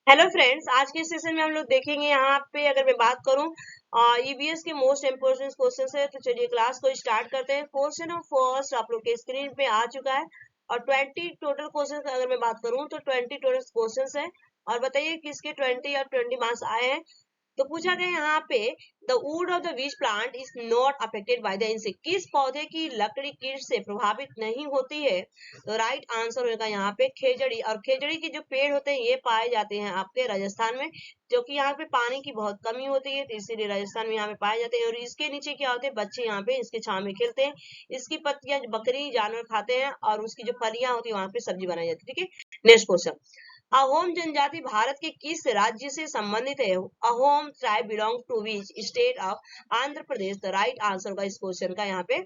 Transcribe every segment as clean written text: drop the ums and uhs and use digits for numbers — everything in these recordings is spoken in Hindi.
हेलो फ्रेंड्स, आज के सेशन में हम लोग देखेंगे यहाँ पे अगर मैं बात करूँ ईवीएस के मोस्ट इम्पोर्टेंट क्वेश्चन है। तो चलिए क्लास को स्टार्ट करते हैं। क्वेश्चन ऑफ फर्स्ट आप लोग के स्क्रीन पे आ चुका है और 20 टोटल क्वेश्चन अगर मैं बात करूँ तो 20 टोटल क्वेश्चन है। और बताइए किसके 20 और 20 मार्क्स आए हैं। तो पूछा गया यहाँ पे the wood of the which plant is not affected by the insect, किस पौधे की लकड़ी कीट से प्रभावित नहीं होती है। तो राइट आंसर होगा यहाँ पे खेजड़ी। और खेजड़ी के जो पेड़ होते हैं ये पाए जाते हैं आपके राजस्थान में, जो कि यहाँ पे पानी की बहुत कमी होती है, तो इसीलिए राजस्थान में यहाँ पे पाए जाते हैं। और इसके नीचे क्या होते हैं, बच्चे यहाँ पे इसके छांव में खेलते हैं। इसकी पत्तियां बकरी जानवर खाते हैं और उसकी जो फलियां होती है वहां पे सब्जी बनाई जाती है। ठीक है, नेक्स्ट क्वेश्चन। अहोम जनजाति भारत के किस राज्य से संबंधित है। Ahom tribe belong to which state of Andhra Pradesh. The right answer होगा इस क्वेश्चन का यहाँ पे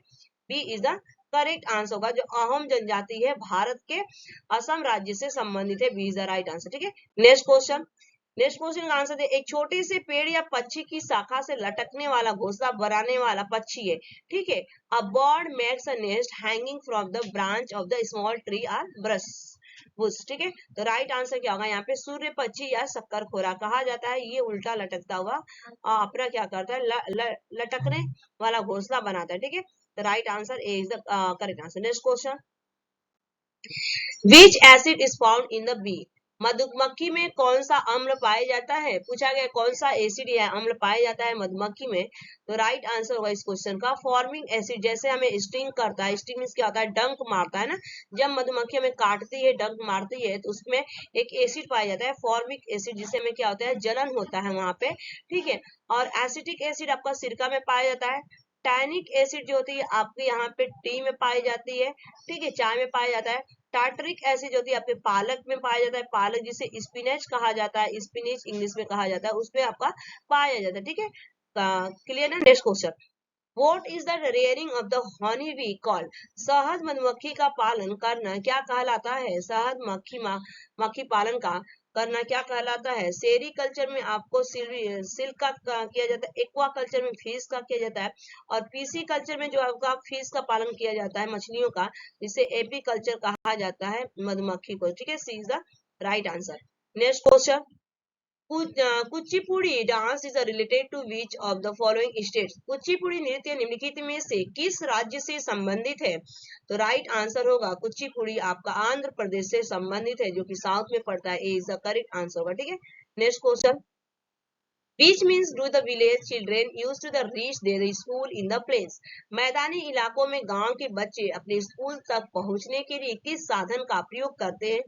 B is the correct answer होगा। जो अहोम जनजाति है भारत के असम राज्य से संबंधित है, B is the right answer. ठीक है, नेक्स्ट क्वेश्चन। नेक्स्ट क्वेश्चन का आंसर दे। एक छोटे से पेड़ या पक्षी की शाखा से लटकने वाला घोंसला बनाने वाला पक्षी है। ठीक है, a bird makes a nest hanging from the branch of the small tree or brush bush. ठीक है, तो राइट आंसर क्या होगा यहाँ पे सूर्य पक्षी या शक्कर खोरा कहा जाता है। ये उल्टा लटकता हुआ अपना क्या करता है, लटकने वाला घोंसला बनाता है। ठीक है, तो right answer A is the correct answer. Next question. Which acid is found in the bee. मधुमक्खी में कौन सा अम्ल पाया जाता है। पूछा गया कौन सा एसिड या अम्ल पाया जाता है मधुमक्खी में। तो राइट आंसर होगा इस क्वेश्चन का फॉर्मिंग एसिड। जैसे हमें स्टिंग करता है, स्टिंग मींस क्या होता है, डंक मारता है ना। जब मधुमक्खी हमें काटती है, डंक मारती है, तो उसमें एक एसिड पाया जाता है फॉर्मिक एसिड, जिससे हमें क्या होता है, जलन होता है वहां पे। ठीक है, और एसिटिक एसिड आपका सिरका में पाया जाता है। टैनिक एसिड जो होती है आपके यहाँ पे टी में पाई जाती है। ठीक है, चाय में पाया जाता है। टार्टरिक एसिड होती है आपके पालक में पाया जाता है। पालक जिसे स्पिनच कहा जाता है, स्पिनच इंग्लिश में कहा जाता है, उसमें आपका पाया जाता है। ठीक है, क्लियर ना। Next question. What is the rearing of the honey bee called? शहद मधुमक्खी का पालन करना क्या कहलाता है। शहद मक्खी पालन का करना क्या कहलाता है। सेरी कल्चर में आपको सिल्क का किया जाता है। एक्वा कल्चर में फिश का किया जाता है। और पीसी कल्चर में जो आपका फिश का पालन किया जाता है, मछलियों का, जिसे एपी कल्चर कहा जाता है मधुमक्खी को। ठीक है, C is the right answer. Next question. Kuchipudi dance is related to which of the following states. Kuchipudi नृत्य निम्नलिखित में से किस राज्य से संबंधित है। तो राइट आंसर होगा कुचिपुड़ी आपका आंध्र प्रदेश से संबंधित है, जो कि साउथ में पड़ता है। ए इज द करेक्ट आंसर होगा। ठीक है, next question. Which means do the village children used to the reach their school in the plains? मैदानी इलाकों में गांव के बच्चे अपने स्कूल तक पहुंचने के लिए किस साधन का प्रयोग करते हैं।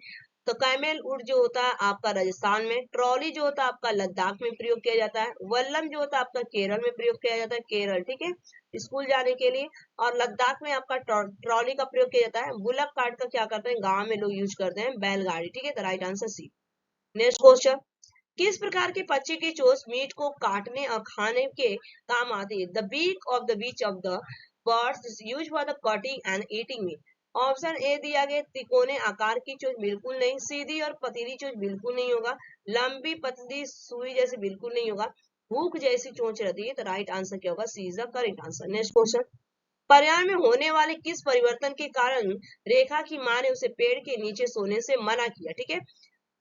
तो कैमेल उड जो होता है आपका राजस्थान में, ट्रॉली जो होता है आपका लद्दाख में प्रयोग किया जाता है, वल्लम जो होता है आपका केरल में प्रयोग किया जाता है, केरल। ठीक है, स्कूल जाने के लिए। और लद्दाख में आपका ट्रॉली का प्रयोग किया जाता है। बुलक कार्ट का क्या करते हैं, गांव में लोग यूज करते हैं, बैलगाड़ी। ठीक है, तो right answer C. Next question. किस प्रकार के पक्षी की चोंच मीट को काटने और खाने के काम आती है। The beak of the beach of the birds is used for the cutting and eating meat. Option A दिया गया तिकोने आकार की चोंच बिल्कुल नहीं, सीधी और पतली चोंच बिल्कुल नहीं होगा, लंबी पतली सुई जैसी बिल्कुल नहीं होगा, हुक जैसी चोंच रहती है। तो राइट आंसर क्या होगा, C is the correct answer. Next question. पर्यावरण में होने वाले किस परिवर्तन के कारण रेखा की मां ने उसे पेड़ के नीचे सोने से मना किया। ठीक है,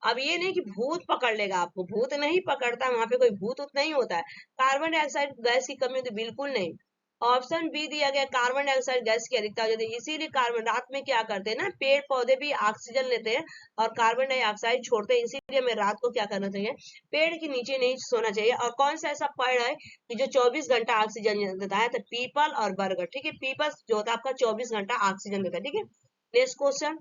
अब ये नहीं कि भूत पकड़ लेगा आपको, भूत नहीं पकड़ता, वहां पे कोई भूत उत नहीं होता है। कार्बन डाइऑक्साइड गैस की कमी होती बिल्कुल नहीं। ऑप्शन बी दिया गया कार्बन डाइऑक्साइड गैस की अधिकता हो जाती है, इसीलिए कार्बन रात में क्या करते हैं ना, पेड़ पौधे भी ऑक्सीजन लेते हैं और कार्बन डाइऑक्साइड छोड़ते हैं, इसीलिए हमें रात को क्या करना चाहिए, पेड़ के नीचे नहीं सोना चाहिए। और कौन सा ऐसा पेड़ है कि जो 24 घंटा ऑक्सीजन देता है, तो पीपल और बरगद। ठीक है, पीपल जो होता है आपका 24 घंटा ऑक्सीजन देता है। ठीक है, नेक्स्ट क्वेश्चन।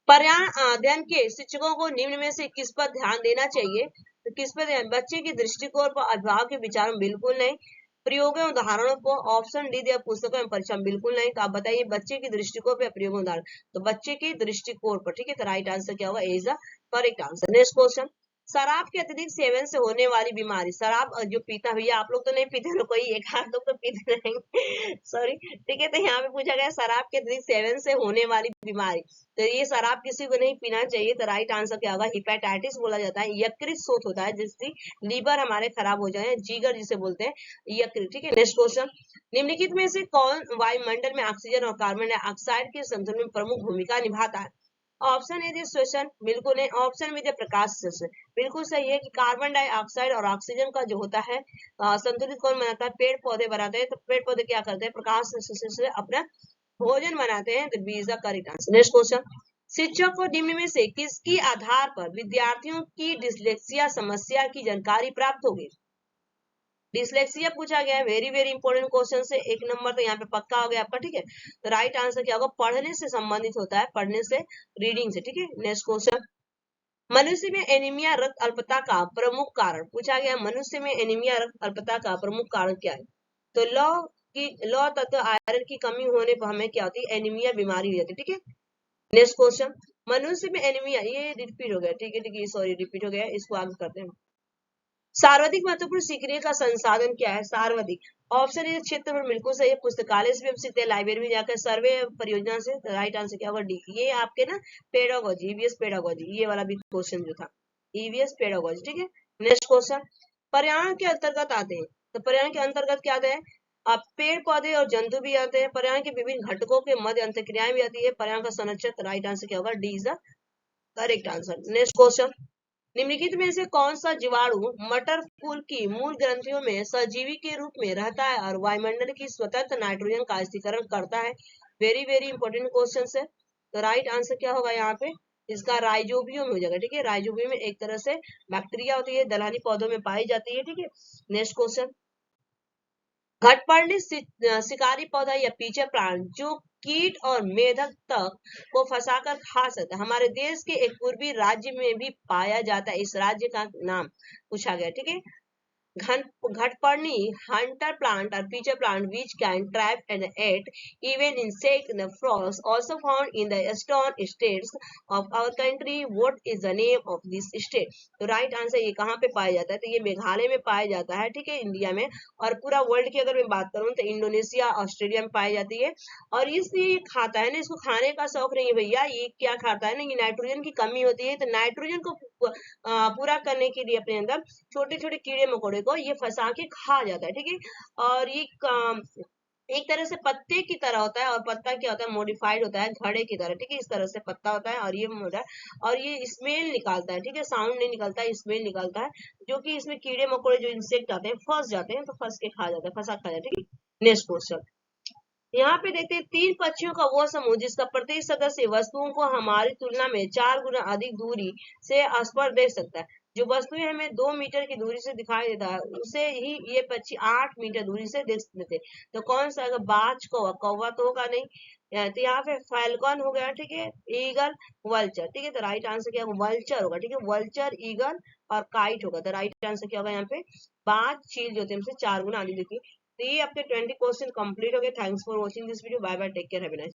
पर्यावरण अध्ययन के शिक्षकों को निम्न में से किस पर ध्यान देना चाहिए। तो किस पर ध्यान, बच्चे के दृष्टिकोण पर, अभिभावक के विचारों बिल्कुल नहीं, प्रयोगों उदाहरणों को, ऑप्शन डी दिया पुस्तकों एवं परीक्षा बिल्कुल नहीं। तो आप बताइए बच्चे के दृष्टिकोण पर, प्रयोग उदाहरण, तो बच्चे के दृष्टिकोण पर। ठीक है, तो राइट आंसर क्या होगा, A is the correct answer. Next question. शराब के अत्यधिक सेवन से होने वाली बीमारी। शराब जो पीता, भैया आप लोग तो नहीं पीते ना, कोई एक आध लोग तो पीते रहेंगे सॉरी। ठीक है, तो यहाँ पे पूछा गया शराब के अत्यधिक सेवन से होने वाली बीमारी। तो ये शराब किसी को नहीं पीना चाहिए। तो राइट आंसर क्या होगा, हिपेटाइटिस बोला जाता है। यकृत शोथ होता है जिससे लीवर हमारे खराब हो जाए, जिगर जिसे बोलते हैं, यकृत। ठीक है, नेक्स्ट क्वेश्चन। निम्नलिखित में से कौन वायुमंडल में ऑक्सीजन और कार्बन डाइऑक्साइड के संतुलन में प्रमुख भूमिका निभाता है। ऑप्शन ए दिस क्वेश्चन बिल्कुल नहीं, ऑप्शन में प्रकाश से बिल्कुल सही है कि कार्बन डाइऑक्साइड और ऑक्सीजन का जो होता है संतुलित कौन बनाता है, पेड़ पौधे बनाते हैं। तो पेड़ पौधे क्या करते हैं, प्रकाश से अपना भोजन बनाते हैं। तो B is the correct answer. Next question, शिक्षक को निम्न में से किसकी आधार पर विद्यार्थियों की डिसलेक्सिया समस्या की जानकारी प्राप्त होगी। डिसलेक्सिया पूछा गया है, वेरी वेरी इंपॉर्टेंट क्वेश्चन से, एक नंबर तो यहाँ पे पक्का हो गया आपका, ठीक है। तो राइट आंसर क्या होगा, पढ़ने से संबंधित होता है, पढ़ने से, रीडिंग से, ठीक है। नेक्स्ट क्वेश्चन, मनुष्य में एनीमिया रक्त अल्पता का प्रमुख कारण पूछा गया। मनुष्य में एनीमिया रक्त अल्पता का प्रमुख कारण क्या है। तो लौ तत्व आयरन की कमी होने पर हमें क्या होती है, एनीमिया बीमारी हो जाती है, ठीक है। नेक्स्ट क्वेश्चन, मनुष्य में एनीमिया, ये रिपीट हो गया, ठीक है ठीक है, सॉरी रिपीट हो गया, इसको आगे करते हैं। सर्वाधिक महत्वपूर्ण सीखने का संसाधन क्या है, सर्वाधिक। ऑप्शन ए क्षेत्र में बिल्कुल सही है, पुस्तकालय से भी सीखते हैं, लाइब्रेरी में जाकर, सर्वे परियोजना से। राइट आंसर क्या होगा, डी। ये आपके ना पेडागोजी, ईवीएस पेडागोजी, ये वाला भी क्वेश्चन जो था, ईवीएस पेडागोजी, ठीक है। नेक्स्ट क्वेश्चन, पर्यावरण के अंतर्गत आते हैं। तो पर्यावरण के अंतर्गत क्या आते हैं, अब पेड़ पौधे और जंतु भी आते हैं, पर्यावरण के विभिन्न घटकों के मध्य अंतर्क्रियाएं भी आती है, पर्यावरण का संरक्षण। राइट आंसर क्या होगा, D is the correct answer. Next question, निम्नलिखित में से कौन सा जीवाणु मटर फूल की मूल ग्रंथियों में सजीवी के रूप में रहता है और वायुमंडल की स्वतंत्र नाइट्रोजन का स्थिरीकरण करता है। वेरी वेरी इंपॉर्टेंट क्वेश्चन है। तो राइट आंसर क्या होगा यहाँ पे, इसका राइजोबियम हो जाएगा, ठीक है। राइजोबियम में एक तरह से बैक्टीरिया होती है, दलहनी पौधों में पाई जाती है, ठीक है। नेक्स्ट क्वेश्चन, घटपर्णी शिकारी पौधा या पीछे प्राण जो कीट और मेढक तक को फंसाकर खा सकता है, हमारे देश के एक पूर्वी राज्य में भी पाया जाता है, इस राज्य का नाम पूछा गया, ठीक है। घटपर्णी hunter plant or feature plant which can trap and eat even insect and frogs also found in the eastern states of our country. What is the name of this state? तो राइट आंसर ये कहाँ पे पाया जाता है, तो ये मेघालय में पाया जाता है, ठीक है, इंडिया में। और पूरा वर्ल्ड की अगर मैं बात करूँ तो इंडोनेशिया, ऑस्ट्रेलिया में पाई जाती है। और इसलिए ये खाता है ना, इसको खाने का शौक नहीं है भैया, ये क्या खाता है ना, ये नाइट्रोजन की कमी होती है, तो नाइट्रोजन को पूरा करने के लिए अपने अंदर छोटे छोटे कीड़े मकोड़े को ये फंसा के खा जाता है, ठीक है। और ये एक तरह से पत्ते की तरह होता है, और पत्ता क्या होता है, मॉडिफाइड होता है घड़े की तरह, ठीक है, इस तरह से पत्ता होता है, और ये होता है, और ये स्मेल निकालता है, ठीक है, साउंड नहीं निकलता है, स्मेल निकलता है, जो कि इसमें कीड़े मकोड़े जो इंसेक्ट आते हैं फंस जाते हैं, तो फंस के खा जाता है, फंसा खा जाता है, ठीक है। नेक्स्ट क्वेश्चन, यहाँ पे देखते हैं, तीन पक्षियों का वो समूह जिसका प्रत्येक सदस्य वस्तुओं को हमारी तुलना में 4 गुना अधिक दूरी से स्पर्श देख सकता है। जो वस्तुएं हमें 2 मीटर की दूरी से दिखाई देता है, उसे ही ये पक्षी 8 मीटर दूरी से देख लेते। तो कौन सा, अगर बाज, कौवा, कौवा तो होगा नहीं, तो यहाँ पे फैल्कन हो गया, ठीक है, ईगल, वल्चर, ठीक है। तो राइट आंसर क्या होगा, वल्चर होगा, ठीक है, वल्चर, ईगल और काइट होगा। तो राइट आंसर क्या होगा यहाँ पे, बाज, चील जो होते हैं हमसे 4 गुना अधिक दिखती। तो ये आपके 20 क्वेश्चन कंप्लीट हो गए। Thanks for watching this video, bye bye, take care, have a nice